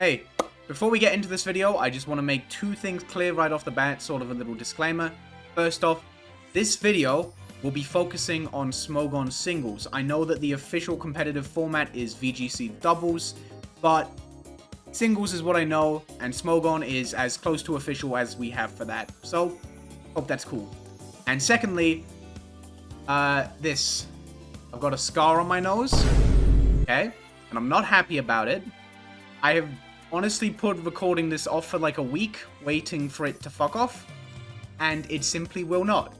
Hey, before we get into this video, I just want to make two things clear right off the bat, sort of a little disclaimer. First off, this video will be focusing on Smogon singles. I know that the official competitive format is VGC doubles, but singles is what I know, and Smogon is as close to official as we have for that. So, hope that's cool. And secondly, I've got a scar on my nose, okay? And I'm not happy about it. I have honestly put recording this off for like a week, waiting for it to fuck off, and it simply will not.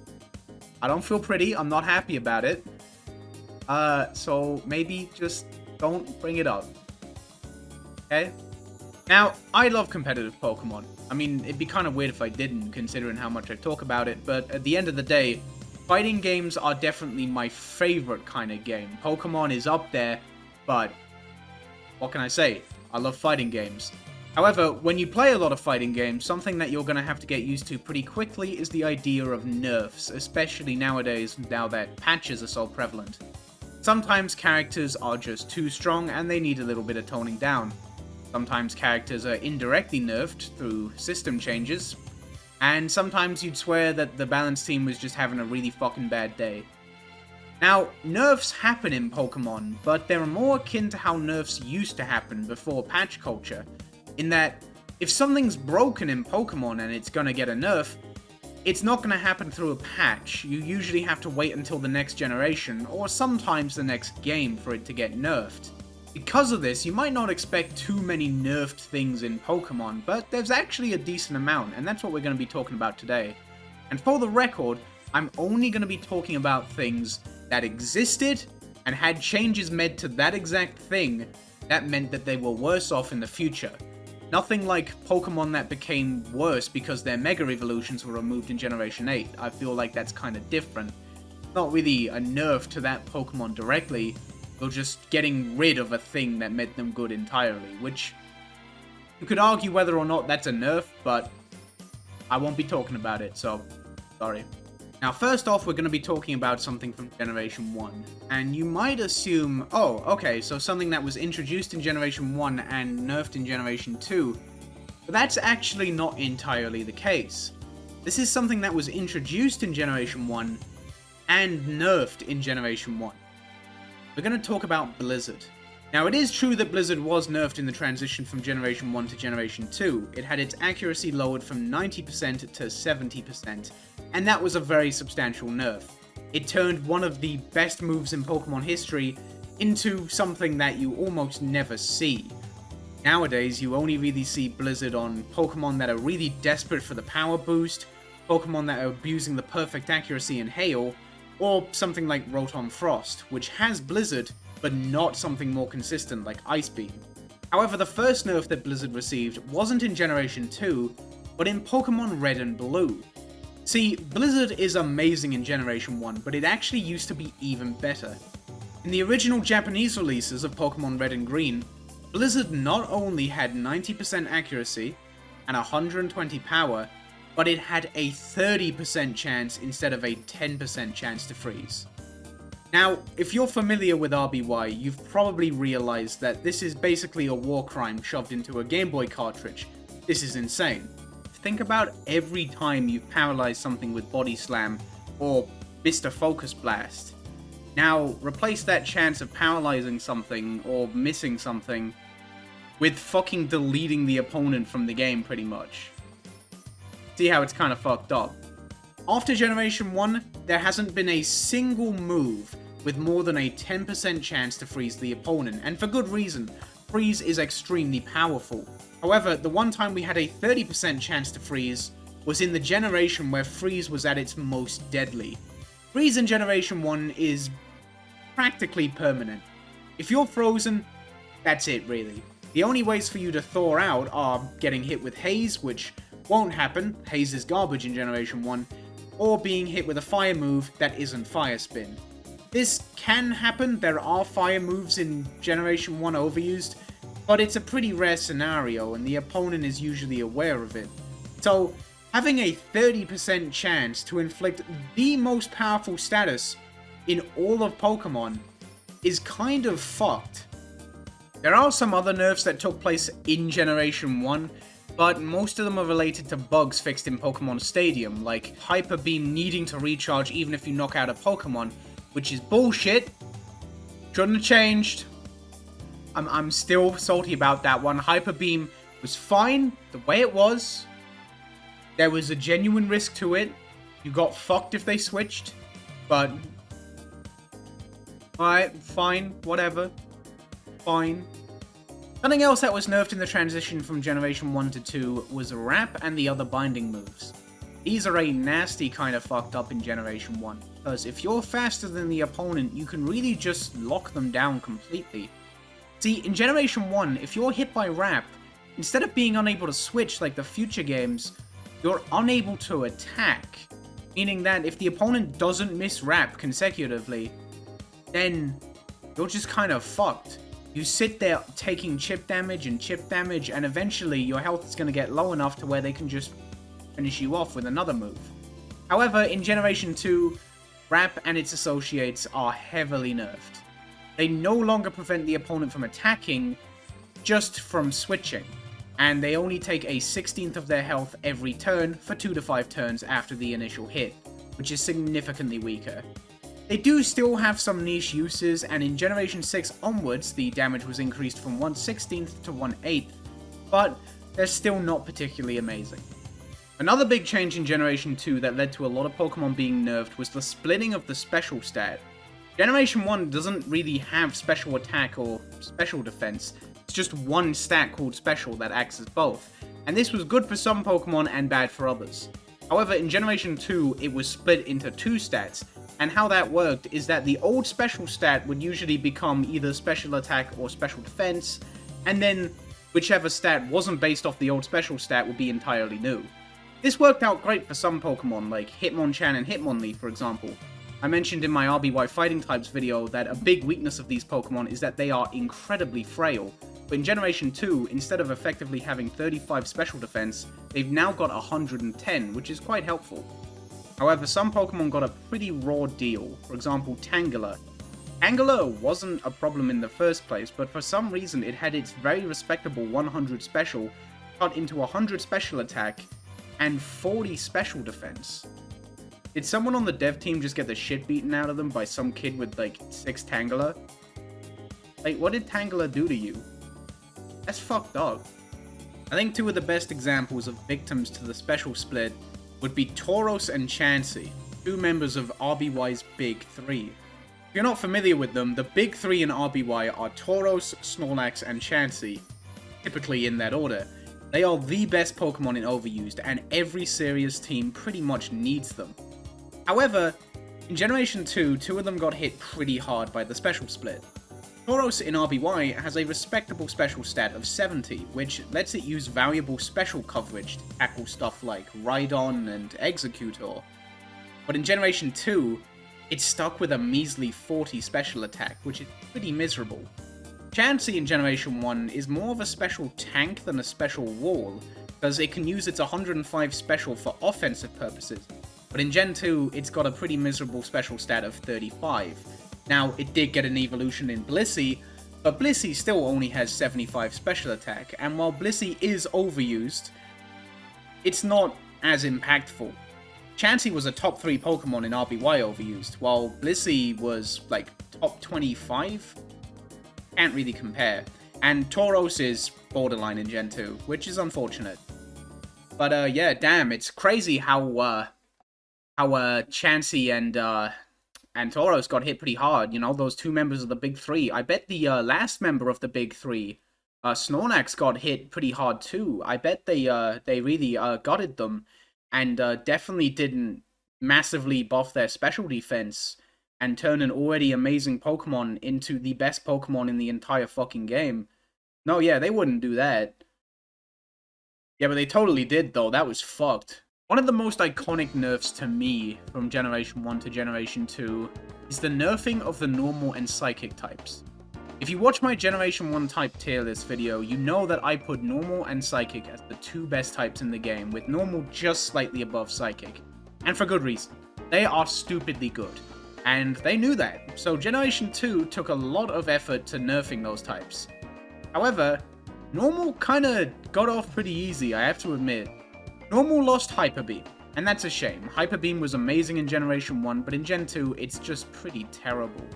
I don't feel pretty, I'm not happy about it, so maybe just don't bring it up, okay? Now, I love competitive Pokemon. I mean, it'd be kind of weird if I didn't, considering how much I talk about it, but at the end of the day, fighting games are definitely my favorite kind of game. Pokemon is up there, but what can I say? I love fighting games. However, when you play a lot of fighting games, something that you're going to have to get used to pretty quickly is the idea of nerfs, especially nowadays, now that patches are so prevalent. Sometimes characters are just too strong and they need a little bit of toning down. Sometimes characters are indirectly nerfed through system changes, and sometimes you'd swear that the balance team was just having a really fucking bad day. Now, nerfs happen in Pokemon, but they're more akin to how nerfs used to happen before patch culture, in that if something's broken in Pokemon and it's gonna get a nerf, it's not gonna happen through a patch. You usually have to wait until the next generation, or sometimes the next game, for it to get nerfed. Because of this, you might not expect too many nerfed things in Pokemon, but there's actually a decent amount, and that's what we're gonna be talking about today. And for the record, I'm only gonna be talking about things that existed and had changes made to that exact thing that meant that they were worse off in the future. Nothing like Pokemon that became worse because their Mega Evolutions were removed in Generation 8. I feel like that's kind of different. Not really a nerf to that Pokemon directly, but just getting rid of a thing that made them good entirely, which you could argue whether or not that's a nerf, but I won't be talking about it, so sorry. Now, first off, we're going to be talking about something from Generation 1, and you might assume, oh, okay, so something that was introduced in Generation 1 and nerfed in Generation 2, but that's actually not entirely the case. This is something that was introduced in Generation 1 and nerfed in Generation 1. We're going to talk about Blizzard. Now, it is true that Blizzard was nerfed in the transition from Generation 1 to Generation 2. It had its accuracy lowered from 90% to 70%, and that was a very substantial nerf. It turned one of the best moves in Pokemon history into something that you almost never see. Nowadays, you only really see Blizzard on Pokemon that are really desperate for the power boost, Pokemon that are abusing the perfect accuracy in Hail, or something like Rotom Frost, which has Blizzard, but not something more consistent like Ice Beam. However, the first nerf that Blizzard received wasn't in Generation 2, but in Pokemon Red and Blue. See, Blizzard is amazing in Generation 1, but it actually used to be even better. In the original Japanese releases of Pokemon Red and Green, Blizzard not only had 90% accuracy and 120 power, but it had a 30% chance instead of a 10% chance to freeze. Now, if you're familiar with RBY, you've probably realized that this is basically a war crime shoved into a Game Boy cartridge. This is insane. Think about every time you've paralyzed something with Body Slam or Mr. Focus Blast. Now, replace that chance of paralyzing something or missing something with fucking deleting the opponent from the game, pretty much. See how it's kind of fucked up. After Generation 1, there hasn't been a single move with more than a 10% chance to freeze the opponent, and for good reason. Freeze is extremely powerful. However, the one time we had a 30% chance to freeze was in the generation where freeze was at its most deadly. Freeze in Generation 1 is practically permanent. If you're frozen, that's it really. The only ways for you to thaw out are getting hit with Haze, which won't happen, Haze is garbage in Generation 1, or being hit with a fire move that isn't Fire Spin. This can happen, there are fire moves in Generation 1 overused, but it's a pretty rare scenario and the opponent is usually aware of it. So, having a 30% chance to inflict the most powerful status in all of Pokemon is kind of fucked. There are some other nerfs that took place in Generation 1, but most of them are related to bugs fixed in Pokemon Stadium, like Hyper Beam needing to recharge even if you knock out a Pokemon, which is bullshit. Shouldn't have changed. I'm still salty about that one. Hyper Beam was fine the way it was. There was a genuine risk to it. You got fucked if they switched, but alright, fine, whatever. Fine. Something else that was nerfed in the transition from Generation 1 to 2 was Wrap and the other binding moves. These are a nasty kind of fucked up in Generation 1, because if you're faster than the opponent, you can really just lock them down completely. See, in Generation 1, if you're hit by Wrap, instead of being unable to switch like the future games, you're unable to attack. Meaning that if the opponent doesn't miss Wrap consecutively, then you're just kind of fucked. You sit there taking chip damage, and eventually your health is going to get low enough to where they can just finish you off with another move. However, in Generation 2, Wrap and its associates are heavily nerfed. They no longer prevent the opponent from attacking, just from switching, and they only take a 16th of their health every turn for 2 to 5 turns after the initial hit, which is significantly weaker. They do still have some niche uses, and in Generation 6 onwards, the damage was increased from 1/16th to 1/8th, but they're still not particularly amazing. Another big change in Generation 2 that led to a lot of Pokemon being nerfed was the splitting of the special stat. Generation 1 doesn't really have special attack or special defense, it's just one stat called special that acts as both, and this was good for some Pokemon and bad for others. However, in Generation 2, it was split into 2 stats, and how that worked is that the old special stat would usually become either special attack or special defense, and then whichever stat wasn't based off the old special stat would be entirely new. This worked out great for some Pokemon, like Hitmonchan and Hitmonlee, for example. I mentioned in my RBY Fighting Types video that a big weakness of these Pokemon is that they are incredibly frail, but in Generation 2, instead of effectively having 35 special defense, they've now got 110, which is quite helpful. However, some Pokemon got a pretty raw deal, for example Tangela. Tangela wasn't a problem in the first place, but for some reason it had its very respectable 100 special cut into 100 special attack and 40 special defense. Did someone on the dev team just get the shit beaten out of them by some kid with like 6 Tangela? Like, what did Tangela do to you? That's fucked up. I think 2 of the best examples of victims to the special split would be Tauros and Chansey, 2 members of RBY's Big 3. If you're not familiar with them, the Big 3 in RBY are Tauros, Snorlax, and Chansey, typically in that order. They are the best Pokemon in Overused, and every serious team pretty much needs them. However, in Generation 2, 2 of them got hit pretty hard by the special split. Tauros in RBY has a respectable special stat of 70, which lets it use valuable special coverage to tackle stuff like Rhydon and Executor. But in Generation 2, it's stuck with a measly 40 special attack, which is pretty miserable. Chansey in Generation 1 is more of a special tank than a special wall, because it can use its 105 special for offensive purposes, but in Gen 2, it's got a pretty miserable special stat of 35. Now, it did get an evolution in Blissey, but Blissey still only has 75 special attack, and while Blissey is overused, it's not as impactful. Chansey was a top 3 Pokemon in RBY overused, while Blissey was like top 25? Can't really compare. And Tauros is borderline in Gen 2, which is unfortunate. But yeah, damn, it's crazy how Chansey and Tauros got hit pretty hard, you know, those 2 members of the Big 3. I bet the last member of the Big 3, Snorlax, got hit pretty hard too. I bet they really gutted them, and definitely didn't massively buff their special defense and turn an already amazing Pokemon into the best Pokemon in the entire fucking game. No, yeah, they wouldn't do that. Yeah, but they totally did, though. That was fucked. One of the most iconic nerfs to me from Generation 1 to Generation 2 is the nerfing of the normal and psychic types. If you watch my Generation 1 type tier list video, you know that I put normal and psychic as the 2 best types in the game, with normal just slightly above psychic. And for good reason. They are stupidly good. And they knew that, so Generation 2 took a lot of effort to nerfing those types. However, Normal kinda got off pretty easy, I have to admit. Normal lost Hyper Beam, and that's a shame. Hyper Beam was amazing in Generation 1, but in Gen 2, it's just pretty terrible.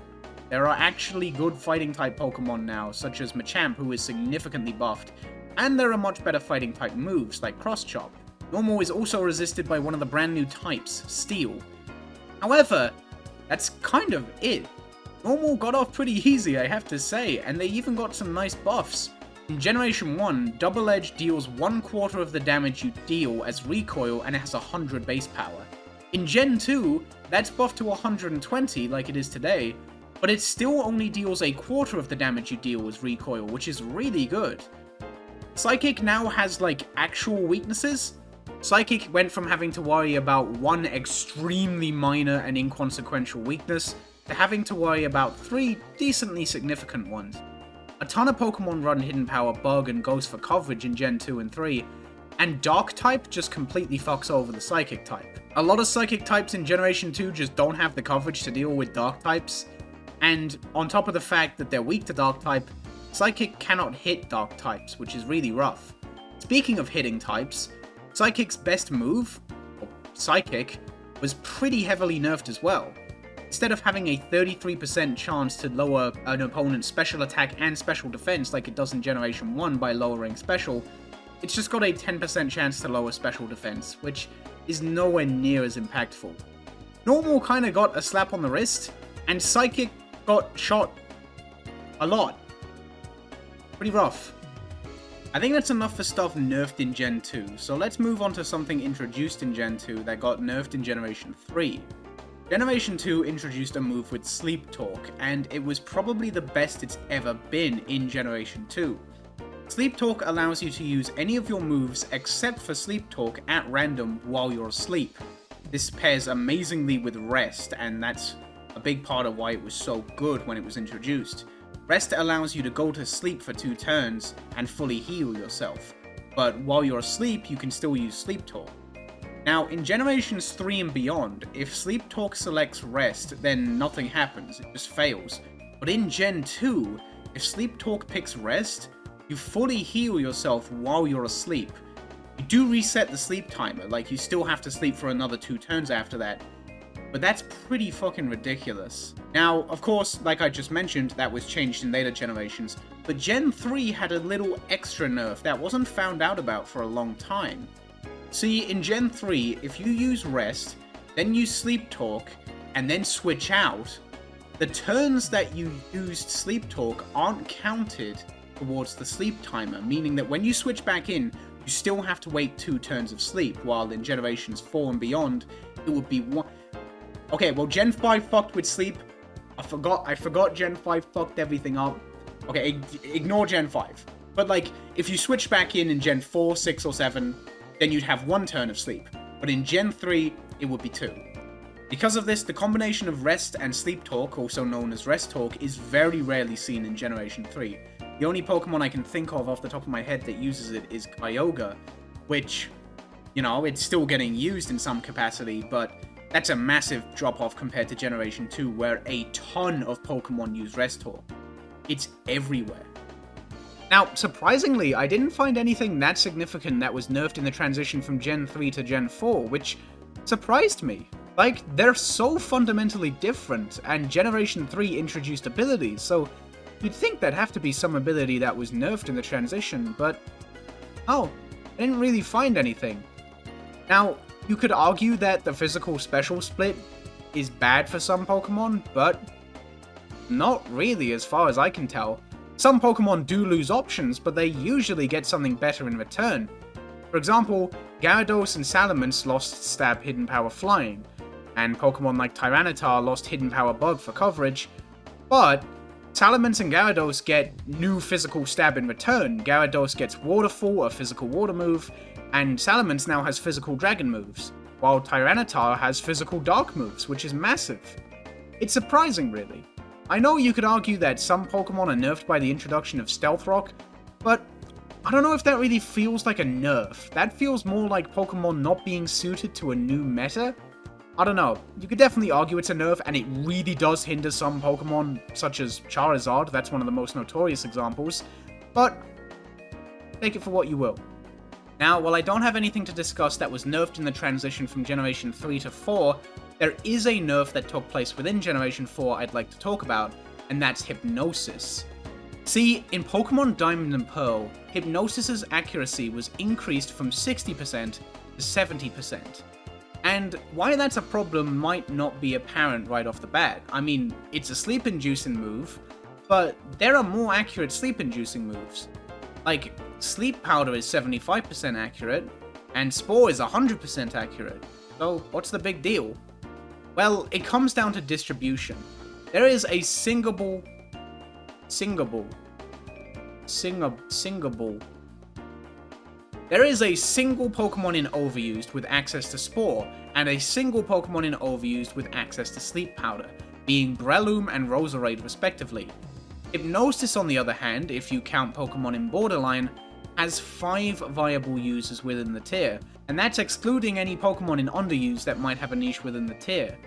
There are actually good fighting type Pokemon now, such as Machamp, who is significantly buffed, and there are much better fighting type moves, like Cross Chop. Normal is also resisted by one of the brand new types, Steel. However, that's kind of it. Normal got off pretty easy, I have to say, and they even got some nice buffs. In Generation 1, Double Edge deals 1/4 of the damage you deal as recoil and it has 100 base power. In Gen 2, that's buffed to 120 like it is today, but it still only deals 1/4 of the damage you deal as recoil, which is really good. Psychic now has like actual weaknesses. Psychic went from having to worry about one extremely minor and inconsequential weakness to having to worry about 3 decently significant ones. A ton of Pokemon run Hidden Power, Bug, and Ghost for coverage in Gen 2 and 3, and Dark type just completely fucks over the Psychic type. A lot of Psychic types in Generation 2 just don't have the coverage to deal with Dark types, and on top of the fact that they're weak to Dark type, Psychic cannot hit Dark types, which is really rough. Speaking of hitting types, Psychic's best move, or Psychic, was pretty heavily nerfed as well. Instead of having a 33% chance to lower an opponent's special attack and special defense like it does in Generation 1 by lowering special, it's just got a 10% chance to lower special defense, which is nowhere near as impactful. Normal kinda got a slap on the wrist, and Psychic got shot a lot. Pretty rough. I think that's enough for stuff nerfed in Gen 2, so let's move on to something introduced in Gen 2 that got nerfed in Generation 3. Generation 2 introduced a move with Sleep Talk, and it was probably the best it's ever been in Generation 2. Sleep Talk allows you to use any of your moves except for Sleep Talk at random while you're asleep. This pairs amazingly with Rest, and that's a big part of why it was so good when it was introduced. Rest allows you to go to sleep for 2 turns and fully heal yourself, but while you're asleep you can still use Sleep Talk. Now, in Generations 3 and beyond, if Sleep Talk selects Rest, then nothing happens, it just fails. But in Gen 2, if Sleep Talk picks Rest, you fully heal yourself while you're asleep. You do reset the sleep timer, like you still have to sleep for another 2 turns after that, but that's pretty fucking ridiculous. Now, of course, like I just mentioned, that was changed in later generations, but Gen 3 had a little extra nerf that wasn't found out about for a long time. See, in Gen 3, if you use Rest, then use Sleep Talk, and then switch out, the turns that you used Sleep Talk aren't counted towards the sleep timer, meaning that when you switch back in, you still have to wait 2 turns of sleep, while in Generations 4 and beyond, it would be 1. Okay, well, Gen 5 fucked with sleep. I forgot Gen 5 fucked everything up. Okay, ignore Gen 5. But, like, if you switch back in Gen 4, 6, or 7, then you'd have 1 turn of sleep. But in Gen 3, it would be 2. Because of this, the combination of Rest and Sleep Talk, also known as Rest Talk, is very rarely seen in Generation 3. The only Pokemon I can think of off the top of my head that uses it is Kyogre, which, you know, it's still getting used in some capacity, but that's a massive drop-off compared to Generation 2, where a ton of Pokemon use Rest Talk. It's everywhere. Now, surprisingly, I didn't find anything that significant that was nerfed in the transition from Gen 3 to Gen 4, which surprised me. Like, they're so fundamentally different, and Generation 3 introduced abilities, so you'd think there'd have to be some ability that was nerfed in the transition, but oh, I didn't really find anything. Now, you could argue that the physical special split is bad for some Pokemon, but not really as far as I can tell. Some Pokemon do lose options, but they usually get something better in return. For example, Gyarados and Salamence lost Stab, Hidden Power, Flying, and Pokemon like Tyranitar lost Hidden Power, Bug for coverage, but Salamence and Gyarados get new physical stab in return. Gyarados gets Waterfall, a physical water move, and Salamence now has physical dragon moves, while Tyranitar has physical dark moves, which is massive. It's surprising, really. I know you could argue that some Pokemon are nerfed by the introduction of Stealth Rock, but I don't know if that really feels like a nerf. That feels more like Pokemon not being suited to a new meta. I don't know, you could definitely argue it's a nerf, and it really does hinder some Pokemon, such as Charizard, that's one of the most notorious examples, but take it for what you will. Now, while I don't have anything to discuss that was nerfed in the transition from Generation 3 to 4, there is a nerf that took place within Generation 4 I'd like to talk about, and that's Hypnosis. See, in Pokemon Diamond and Pearl, Hypnosis's accuracy was increased from 60% to 70%. And why that's a problem might not be apparent right off the bat. I mean, it's a sleep-inducing move, but there are more accurate sleep-inducing moves. Like, Sleep Powder is 75% accurate, and Spore is 100% accurate. So, what's the big deal? Well, it comes down to distribution. There is a singable. There is a single Pokemon in Overused with access to Spore, and a single Pokemon in Overused with access to Sleep Powder, being Breloom and Roserade respectively. Hypnosis, on the other hand, if you count Pokemon in Borderline, has 5 viable users within the tier, and that's excluding any Pokemon in Underused that might have a niche within the tier.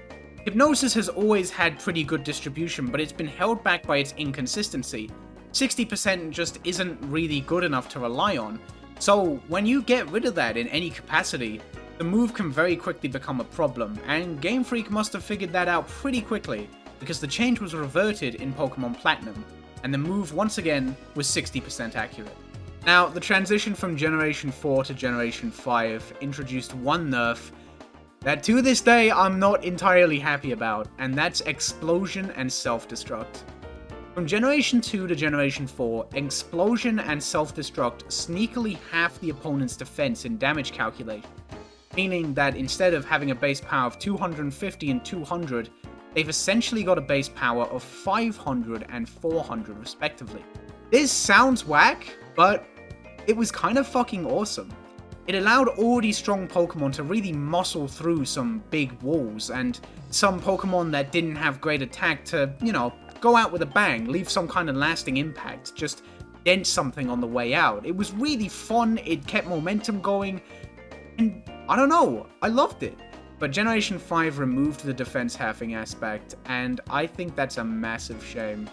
Hypnosis has always had pretty good distribution, but it's been held back by its inconsistency. 60% just isn't really good enough to rely on, so when you get rid of that in any capacity, the move can very quickly become a problem, and Game Freak must have figured that out pretty quickly, because the change was reverted in Pokemon Platinum, and the move once again was 60% accurate. Now, the transition from Generation 4 to Generation 5 introduced one nerf that to this day I'm not entirely happy about, and that's Explosion and Self-Destruct. From Generation 2 to Generation 4, Explosion and Self-Destruct sneakily half the opponent's defense in damage calculation, meaning that instead of having a base power of 250 and 200, they've essentially got a base power of 500 and 400 respectively. This sounds whack, but it was kind of fucking awesome. It allowed already strong Pokemon to really muscle through some big walls, and some Pokemon that didn't have great attack to, go out with a bang, leave some kind of lasting impact, just dent something on the way out. It was really fun, it kept momentum going, and I don't know, I loved it. But Generation 5 removed the defense halving aspect, and I think that's a massive shame.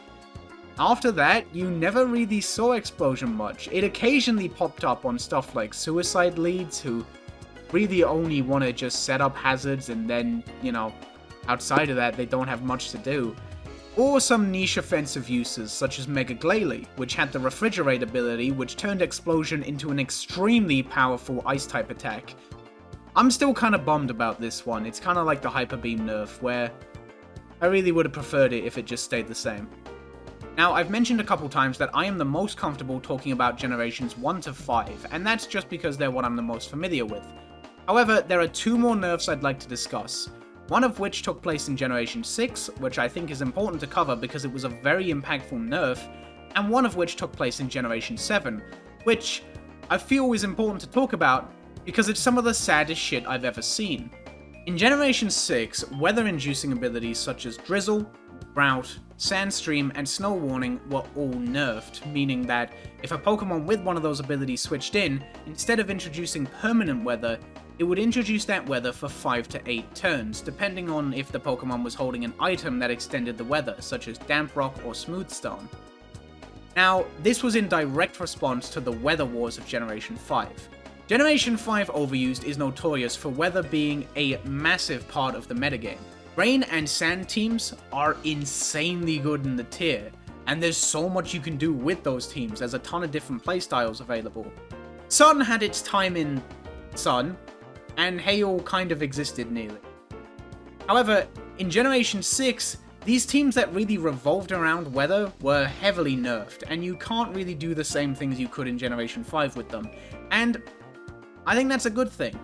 After that, you never really saw Explosion much. It occasionally popped up on stuff like Suicide Leads, who really only want to just set up hazards and then, outside of that, they don't have much to do. Or some niche offensive uses, such as Mega Glalie, which had the Refrigerate ability, which turned Explosion into an extremely powerful Ice-type attack. I'm still kind of bummed about this one. It's kind of like the Hyper Beam nerf, where I really would have preferred it if it just stayed the same. Now, I've mentioned a couple times that I am the most comfortable talking about Generations 1 to 5, and that's just because they're what I'm the most familiar with. However, there are 2 more nerfs I'd like to discuss, one of which took place in Generation 6, which I think is important to cover because it was a very impactful nerf, and one of which took place in Generation 7, which I feel is important to talk about because it's some of the saddest shit I've ever seen. In Generation 6, weather-inducing abilities such as Drizzle, Drought, Sandstream, and Snow Warning were all nerfed, meaning that if a Pokemon with one of those abilities switched in, instead of introducing permanent weather, it would introduce that weather for 5 to 8 turns, depending on if the Pokemon was holding an item that extended the weather, such as Damp Rock or Smooth Stone. Now, this was in direct response to the weather wars of Generation 5. Generation 5 Overused is notorious for weather being a massive part of the metagame. Rain and Sand teams are insanely good in the tier, and there's so much you can do with those teams. There's a ton of different playstyles available. Sun had its time in Sun, and Hail kind of existed nearly. However, in Generation 6, these teams that really revolved around weather were heavily nerfed, and you can't really do the same things you could in Generation 5 with them, and I think that's a good thing.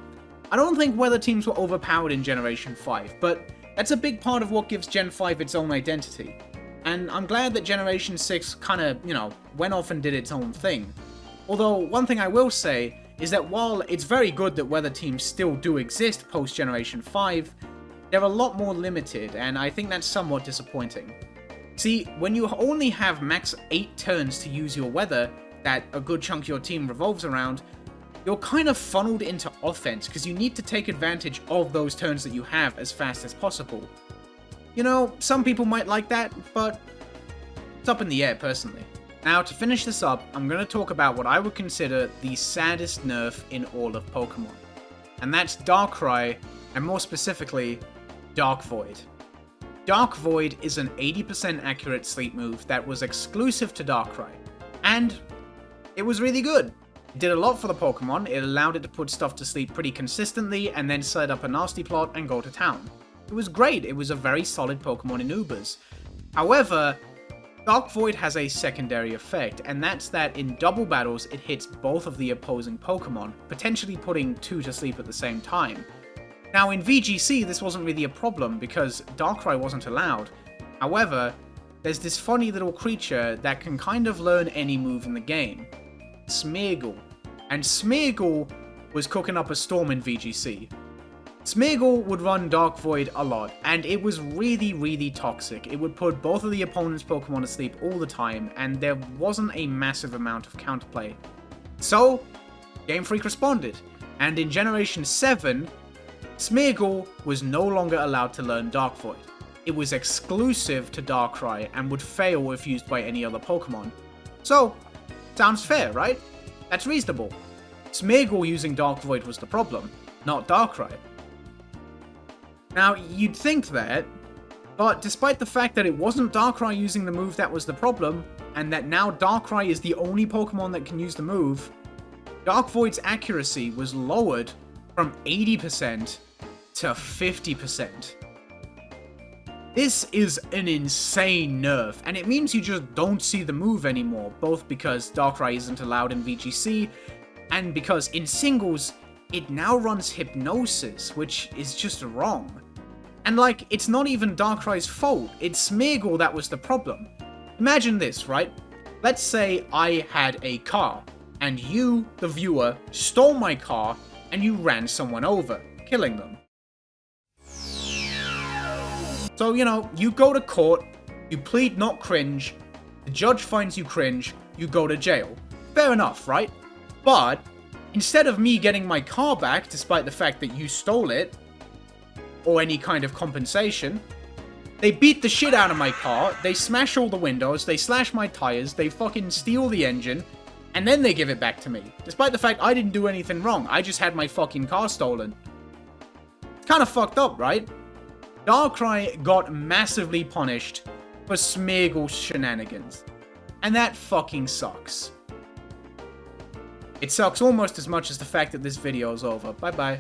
I don't think weather teams were overpowered in Generation 5, but that's a big part of what gives Gen 5 its own identity. And I'm glad that Generation 6 kinda, went off and did its own thing. Although, one thing I will say is that while it's very good that weather teams still do exist post-Generation 5, they're a lot more limited, and I think that's somewhat disappointing. See, when you only have max 8 turns to use your weather that a good chunk of your team revolves around, you're kind of funneled into offense because you need to take advantage of those turns that you have as fast as possible. Some people might like that, but it's up in the air personally. Now, to finish this up, I'm going to talk about what I would consider the saddest nerf in all of Pokemon. And that's Darkrai, and more specifically, Dark Void. Dark Void is an 80% accurate sleep move that was exclusive to Darkrai, and it was really good. It did a lot for the Pokemon. It allowed it to put stuff to sleep pretty consistently and then set up a nasty plot and go to town. It was great. It was a very solid Pokemon in Ubers. However, Dark Void has a secondary effect, and that's that in double battles it hits both of the opposing Pokemon, potentially putting two to sleep at the same time. Now in VGC this wasn't really a problem because Darkrai wasn't allowed. However, there's this funny little creature that can kind of learn any move in the game. Smeargle. And Smeargle was cooking up a storm in VGC. Smeargle would run Dark Void a lot, and it was really toxic. It would put both of the opponent's Pokemon to sleep all the time, and there wasn't a massive amount of counterplay. So, Game Freak responded, and in Generation 7, Smeargle was no longer allowed to learn Dark Void. It was exclusive to Darkrai and would fail if used by any other Pokemon. So, sounds fair, right? That's reasonable. Smeargle using Dark Void was the problem, not Darkrai. Now, you'd think that, but despite the fact that it wasn't Darkrai using the move that was the problem, and that now Darkrai is the only Pokemon that can use the move, Dark Void's accuracy was lowered from 80% to 50%. This is an insane nerf, and it means you just don't see the move anymore, both because Darkrai isn't allowed in VGC, and because in singles, it now runs Hypnosis, which is just wrong. And like, it's not even Darkrai's fault, it's Smeargle that was the problem. Imagine this, right? Let's say I had a car, and you, the viewer, stole my car, and you ran someone over, killing them. So, you know, you go to court, you plead not cringe, the judge finds you cringe, you go to jail. Fair enough, right? But instead of me getting my car back, despite the fact that you stole it, or any kind of compensation, they beat the shit out of my car, they smash all the windows, they slash my tires, they fucking steal the engine, and then they give it back to me. Despite the fact I didn't do anything wrong, I just had my fucking car stolen. It's kind of fucked up, right? Darkrai got massively punished for Smeargle's shenanigans. And that fucking sucks. It sucks almost as much as the fact that this video is over. Bye bye.